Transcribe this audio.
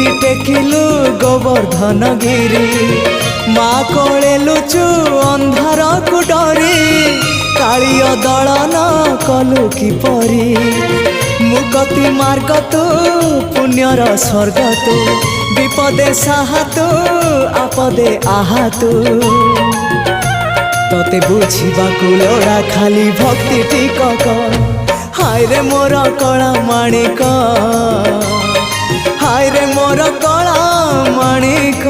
केमिति टेकिलु गोवर्धन गिरी माँ कोले लुचु अंधार को डरी कालिय दलन कलु किपरि मुकति मार्ग तु पुण्यर स्वर्ग तु विपदे साहा तु आपदे आहा तु तते बुझिबाकु लोड़ा खाली भक्ति टिकक हाय रे मोर कला माणिक हाय रे मोर कला माणिक।